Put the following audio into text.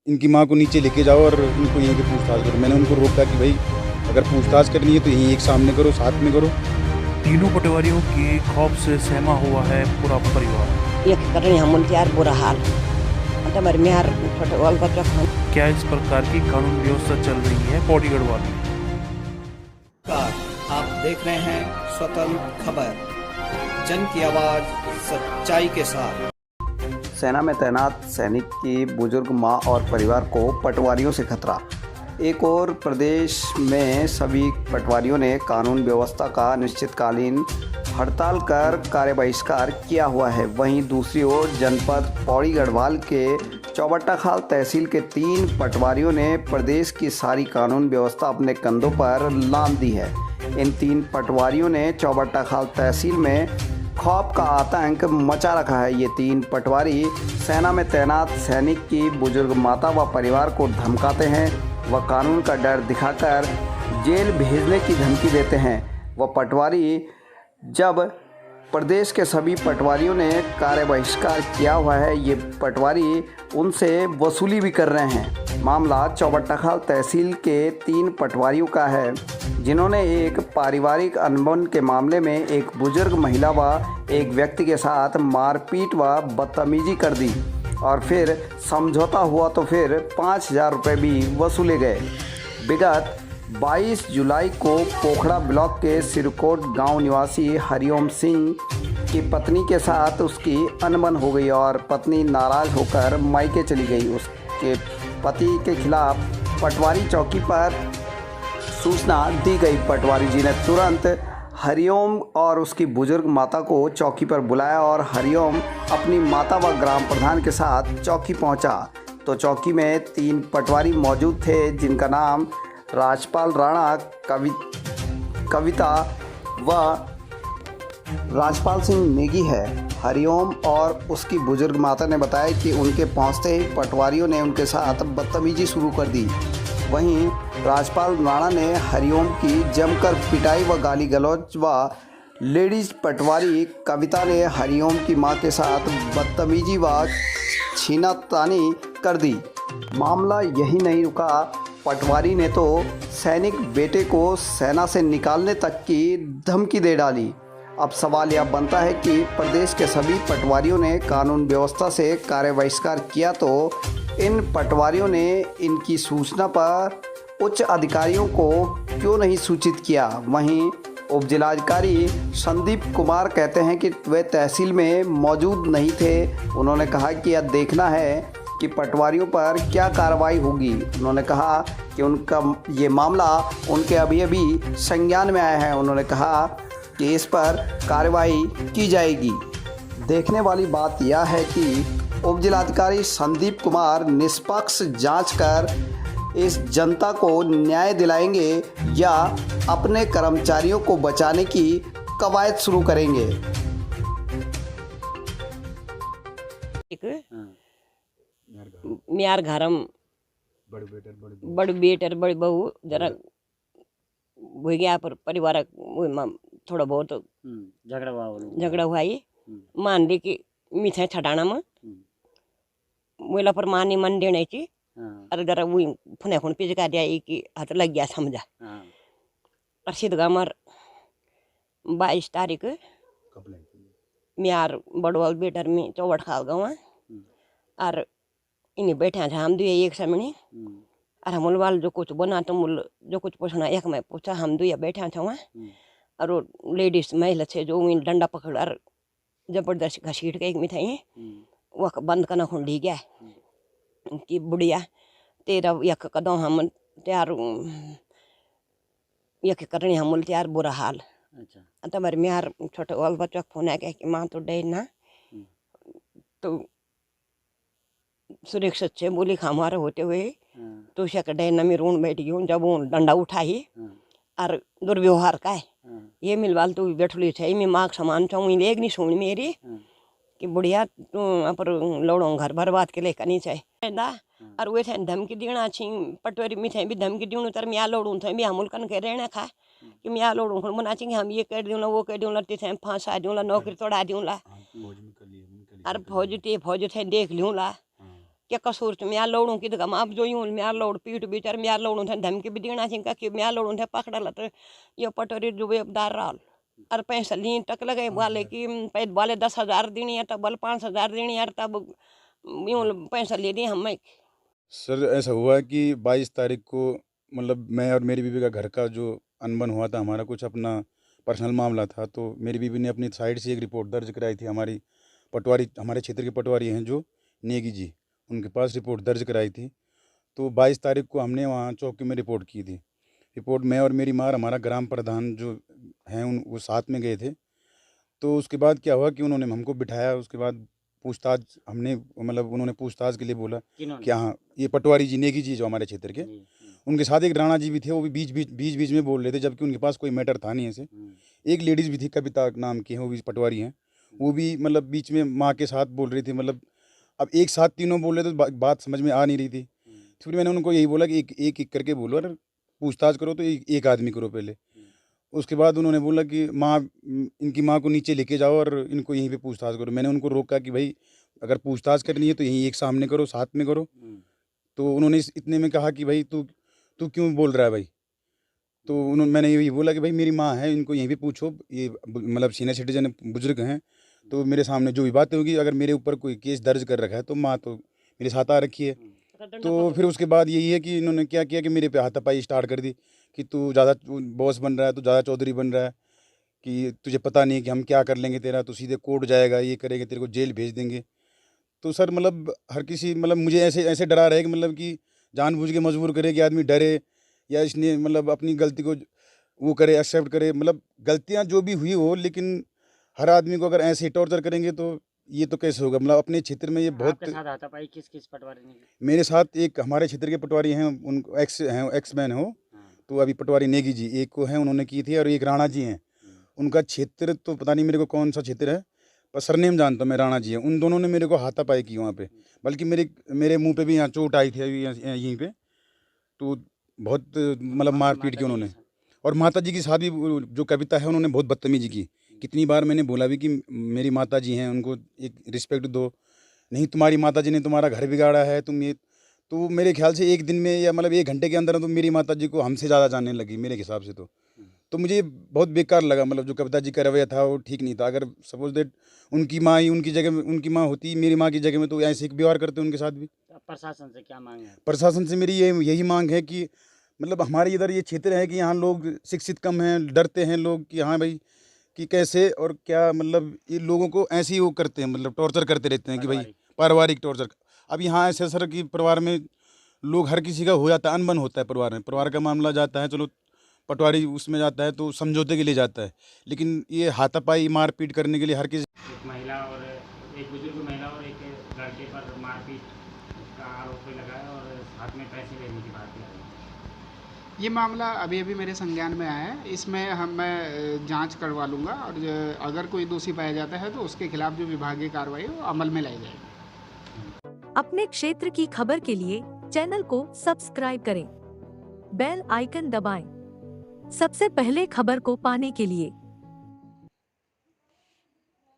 इनकी माँ को नीचे लेके जाओ और इनको यहीं पे पूछताछ करो। मैंने उनको रोका कि भाई अगर पूछताछ करनी है तो यहीं एक सामने करो, साथ में करो। तीनों पटवारियों के खौफ से सहमा हुआ है पूरा परिवार। एक करनी हम त्यार बुरा हाल मतलब म्यार पटवाल का चख। क्या इस प्रकार की कानून व्यवस्था चल रही है पौड़ी गढ़वाल में? आप देख रहे हैं स्वतंत्र खबर, जन की आवाज सच्चाई के साथ। सेना में तैनात सैनिक की बुजुर्ग मां और परिवार को पटवारियों से खतरा। एक और प्रदेश में सभी पटवारियों ने कानून व्यवस्था का अनिश्चितकालीन हड़ताल कर कार्य बहिष्कार किया हुआ है। वहीं दूसरी ओर जनपद पौड़ी गढ़वाल के चौबट्टाखाल तहसील के 3 पटवारियों ने प्रदेश की सारी कानून व्यवस्था अपने कंधों पर लाद दी है। इन 3 पटवारियों ने चौबट्टाखाल तहसील में खौफ का आतंक मचा रखा है। ये 3 पटवारी सेना में तैनात सैनिक की बुजुर्ग माता व परिवार को धमकाते हैं व कानून का डर दिखाकर जेल भेजने की धमकी देते हैं। वह पटवारी जब प्रदेश के सभी पटवारियों ने कार्य बहिष्कार किया हुआ है, ये पटवारी उनसे वसूली भी कर रहे हैं। मामला चौबट्टाखाल तहसील के 3 पटवारियों का है, जिन्होंने एक पारिवारिक अनबन के मामले में एक बुजुर्ग महिला व एक व्यक्ति के साथ मारपीट व बदतमीजी कर दी और फिर समझौता हुआ तो फिर 5,000 रुपये भी वसूले गए। विगत 22 जुलाई को पोखड़ा ब्लॉक के सिरकोट गांव निवासी हरिओम सिंह की पत्नी के साथ उसकी अनबन हो गई और पत्नी नाराज़ होकर मायके चली गई। उसके पति के खिलाफ पटवारी चौकी पर सूचना दी गई। पटवारी जी ने तुरंत हरिओम और उसकी बुजुर्ग माता को चौकी पर बुलाया और हरिओम अपनी माता व ग्राम प्रधान के साथ चौकी पहुंचा तो चौकी में 3 पटवारी मौजूद थे, जिनका नाम राजपाल राणा, कविता व राजपाल सिंह नेगी है। हरिओम और उसकी बुजुर्ग माता ने बताया कि उनके पहुंचते ही पटवारियों ने उनके साथ बदतमीजी शुरू कर दी। वहीं राजपाल राणा ने हरिओम की जमकर पिटाई व गाली गलौज व लेडीज पटवारी कविता ने हरिओम की मां के साथ बदतमीजी व छीनातानी कर दी। मामला यही नहीं रुका, पटवारी ने तो सैनिक बेटे को सेना से निकालने तक की धमकी दे डाली। अब सवाल यह बनता है कि प्रदेश के सभी पटवारियों ने कानून व्यवस्था से कार्य बहिष्कार किया तो इन पटवारियों ने इनकी सूचना पर उच्च अधिकारियों को क्यों नहीं सूचित किया। वहीं उप जिलाधिकारी संदीप कुमार कहते हैं कि वे तहसील में मौजूद नहीं थे। उन्होंने कहा कि यह देखना है कि पटवारियों पर क्या कार्रवाई होगी। उन्होंने कहा कि उनका ये मामला उनके अभी संज्ञान में आया है। उन्होंने कहा कि इस पर कार्रवाई की जाएगी। देखने वाली बात यह है कि उप जिलाधिकारी संदीप कुमार निष्पक्ष जांच कर इस जनता को न्याय दिलाएंगे या अपने कर्मचारियों को बचाने की कवायद शुरू करेंगे। म्यार घरम बड़ बेटर बड़ी बहू जरा हो गया पर परिवार थोड़ा बहुत झगड़ा हुआ ही मान ली कि मिठाई छटाना में मुला पर मानी मन देने की अरे जरा वो फुने फुन पीछे का दिया कि हाथ लग गया समझा। अर्षित गामर 22 तारीख म्यार बड़वाल बेटर में चौबट खाल गाँव और इन्हें बैठे हम दुए एक समय और हम वाल जो कुछ बना तो मुल जो कुछ पूछना एक में पूछा हम दुए बैठे थे वहाँ और लेडीज महिला थे जो डंडा पकड़ और जबरदस्त घसीट के एक मिठाई वह बंद करना खुंडी गया कि बुढ़िया तेरा यक कदम हम त्यार यक करनी हम त्यार बुरा हाल। अच्छा तो मेरे म्यार छोटे वाल बच्चा फोन आ गया कि माँ तो डे ना तो सुरक्षित से बोली हमारे होते हुए तो शक डे न में रून बैठ गई जब वो डंडा उठाई और दुर्व्यवहार का है ये मिलवाल तू बैठली थे मैं माँ समान चाहूँ एक नहीं सुन मेरी कि बुढ़िया तू पर लौड़ो घर बर्बाद के लेकर नहीं चाहिए और वे थे धमकी देना छी पटवारी में थे भी धमकी दूँ तर मैं लौड़ू थे भी हम कन के रहना खा कि मैं लौड़ू मना चाहिए हम ये कर दूँ वो कर दूँ लड़ते थे फांसा दूँ नौकरी तोड़ा दूँ ला और फौज थे देख लूँ ला क्या कसूर च म्या लोड़ू कि गम आप जो यूं म्या लोड़ पीठ बिचार म्या लोड़ू थे धमकी भी देना चिंका कि म्या लोड़ू थे पकड़ल तो ये पटोरी जुबेदार राल और पैसा ली टक लगे वाले कि पैद वाले 10,000 देनी है तब 5,000 देनी है तब यूं पैसा ले दी हम। सर ऐसा हुआ कि 22 तारीख को मतलब मैं और मेरी बीवी का घर का जो अनबन हुआ था, हमारा कुछ अपना पर्सनल मामला था, तो मेरी बीवी ने अपनी साइड से एक रिपोर्ट दर्ज कराई थी। हमारी पटवारी, हमारे क्षेत्र के पटवारी हैं जो नेगी जी, उनके पास रिपोर्ट दर्ज कराई थी। तो 22 तारीख को हमने वहाँ चौकी में रिपोर्ट की थी। रिपोर्ट मैं और मेरी माँ और हमारा ग्राम प्रधान जो हैं वो साथ में गए थे। तो उसके बाद क्या हुआ कि उन्होंने हमको बिठाया, उसके बाद पूछताछ हमने मतलब उन्होंने पूछताछ के लिए बोला कि हाँ ये पटवारी जी नेगी जी जो हमारे क्षेत्र के, उनके साथ एक राणा जी भी थे, वो भी बीच में बोल रहे थे, जबकि उनके पास कोई मैटर था नहीं ऐसे। एक लेडीज़ भी थी, कविता नाम की है, वो भी पटवारी हैं, वो भी मतलब बीच में माँ के साथ बोल रही थी। मतलब अब एक साथ तीनों बोल रहे तो बात समझ में आ नहीं रही थी। तो फिर मैंने उनको यही बोला कि एक एक करके बोलो, और पूछताछ करो तो एक आदमी करो पहले। उसके बाद उन्होंने बोला कि माँ, इनकी माँ को नीचे लेके जाओ और इनको यहीं पे पूछताछ करो। मैंने उनको रोका कि भाई अगर पूछताछ करनी है तो यहीं एक सामने करो, साथ में करो। तो उन्होंने इतने में कहा कि भाई तू क्यों बोल रहा है भाई। तो मैंने यही बोला कि भाई मेरी माँ है, इनको यहीं पे पूछो, ये मतलब सीनियर सिटीजन बुजुर्ग हैं, तो मेरे सामने जो भी बातें होगी, अगर मेरे ऊपर कोई केस दर्ज कर रखा है तो माँ तो मेरे साथ आ रखी है। तो फिर उसके बाद यही है कि इन्होंने क्या किया कि मेरे पे हाथापाई स्टार्ट कर दी कि तू ज़्यादा बॉस बन रहा है, तू ज़्यादा चौधरी बन रहा है, कि तुझे पता नहीं है कि हम क्या कर लेंगे तेरा, तो सीधे कोर्ट जाएगा, ये करेंगे, तेरे को जेल भेज देंगे। तो सर मतलब हर किसी मतलब मुझे ऐसे डरा रहे कि मतलब कि जानबूझ के मजबूर करे कि आदमी डरे, या इसने मतलब अपनी गलती को वो करे, एक्सेप्ट करे। मतलब गलतियाँ जो भी हुई हो, लेकिन हर आदमी को अगर ऐसे टॉर्चर करेंगे तो ये तो कैसे होगा। मतलब अपने क्षेत्र में ये बहुत। आपके साथ हाथापाई किस पटवारी ने की? मेरे साथ एक हमारे क्षेत्र के पटवारी हैं, उनको एक्स मैन हो, तो अभी पटवारी नेगी जी एक को हैं, उन्होंने की थी, और एक राणा जी हैं, उनका क्षेत्र तो पता नहीं मेरे को कौन सा क्षेत्र है, पर सरनेम जानता हूँ मैं, राणा जी हैं। उन दोनों ने मेरे को हाथापाई की वहाँ पे, बल्कि मेरे मुंह पे भी यहाँ चोट आई थी अभी यहीं पे। तो बहुत मतलब मारपीट की उन्होंने। और माता जी के साथ भी जो कविता है उन्होंने बहुत बदतमीजी की। कितनी बार मैंने बोला भी कि मेरी माता जी हैं, उनको एक रिस्पेक्ट दो, नहीं तुम्हारी माता जी ने तुम्हारा घर बिगाड़ा है, तुम ये। तो मेरे ख्याल से एक दिन में या मतलब 1 घंटे के अंदर तो मेरी माता जी को हमसे ज़्यादा जानने लगी मेरे हिसाब से। तो मुझे बहुत बेकार लगा, मतलब जो कविता जी का रवैया था वो ठीक नहीं था। अगर सपोज दैट उनकी माँ ही उनकी जगह में, उनकी माँ होती मेरी माँ की जगह में, तो ऐसे व्यवहार करते उनके साथ भी। प्रशासन से क्या मांग है? प्रशासन से मेरी यही मांग है कि मतलब हमारे इधर ये क्षेत्र है कि यहाँ लोग शिक्षित कम हैं, डरते हैं लोग कि हाँ भाई कि कैसे और क्या, मतलब ये लोगों को ऐसे ही वो करते हैं, मतलब टॉर्चर करते रहते हैं कि भाई पारिवारिक टॉर्चर। अब यहाँ ऐसे सर कि परिवार में लोग हर किसी का हो जाता है, अनबन होता है परिवार में, परिवार का मामला जाता है, चलो पटवारी उसमें जाता है तो समझौते के लिए जाता है, लेकिन ये हाथापाई मारपीट करने के लिए हर किसी। एक महिला और एक बुजुर्ग महिला और एक लड़के पर मारपीट का आरोप लगा है और साथ में पैसे लेने की बात की। ये मामला अभी मेरे संज्ञान में आया है। इसमें मैं जांच करवा लूँगा, और अगर कोई दोषी पाया जाता है तो उसके खिलाफ जो विभागीय कार्रवाई वो अमल में लाई जाएगी। अपने क्षेत्र की खबर के लिए चैनल को सब्सक्राइब करें, बेल आइकन दबाएं। सबसे पहले खबर को पाने के लिए